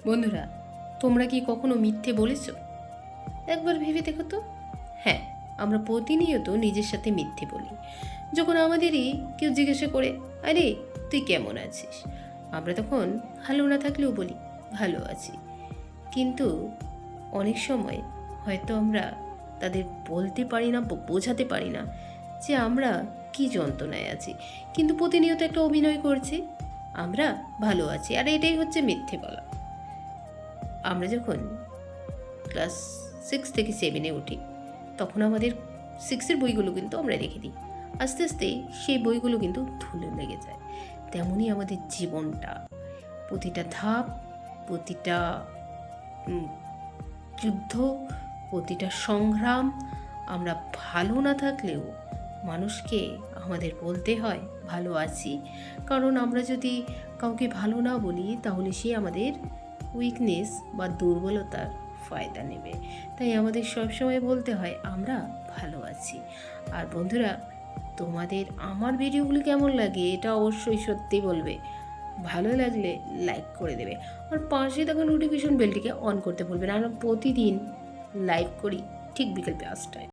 বন্ধুরা, তোমরা কি কখনো মিথ্যে বলেছো? একবার ভেবে দেখো তো। হ্যাঁ, আমরা প্রতিনিয়ত নিজের সাথে মিথ্যে বলি। যখন আমাদেরই কেউ জিজ্ঞাসা করে, আরে তুই কেমন আছিস, আমরা তখন ভালো না থাকলেও বলি ভালো আছি। কিন্তু অনেক সময় হয়তো আমরা তাদের বলতে পারি না, বোঝাতে পারি না যে আমরা কি যন্ত্রণায় আছি, কিন্তু প্রতিনিয়ত একটা অভিনয় করছি আমরা ভালো আছি। আর এটাই হচ্ছে মিথ্যে বলা। আমরা যখন ক্লাস 6 থেকে 7-এ উঠি, তখন আমাদের 6-এর বইগুলো কিন্তু আমরা রেখে দিই। আস্তে আস্তে সেই বইগুলো কিন্তু ধুলো লেগে যায়। তেমনই আমাদের জীবনটা, প্রতিটা ধাপ, প্রতিটা যুদ্ধ, প্রতিটা সংগ্রাম, আমরা ভালো না থাকলেও মানুষকে আমাদের বলতে হয় ভালো আছি। কারণ আমরা যদি কাউকে ভালো না বলি, তাহলে সে আমাদের উইকনেস বা দুর্বলতার ফায়দা নেবে। তাই আমাদের সবসময় বলতে হয় আমরা ভালো আছি। আর বন্ধুরা, তোমাদের আমার ভিডিওগুলি কেমন লাগে এটা অবশ্যই সত্যি বলবে। ভালো লাগলে লাইক করে দেবে, আর পাশে থাকা নোটিফিকেশন বেলটিকে অন করতে ভুলবে না। আমরা প্রতিদিন লাইভ করি ঠিক বিকেল 5টায়।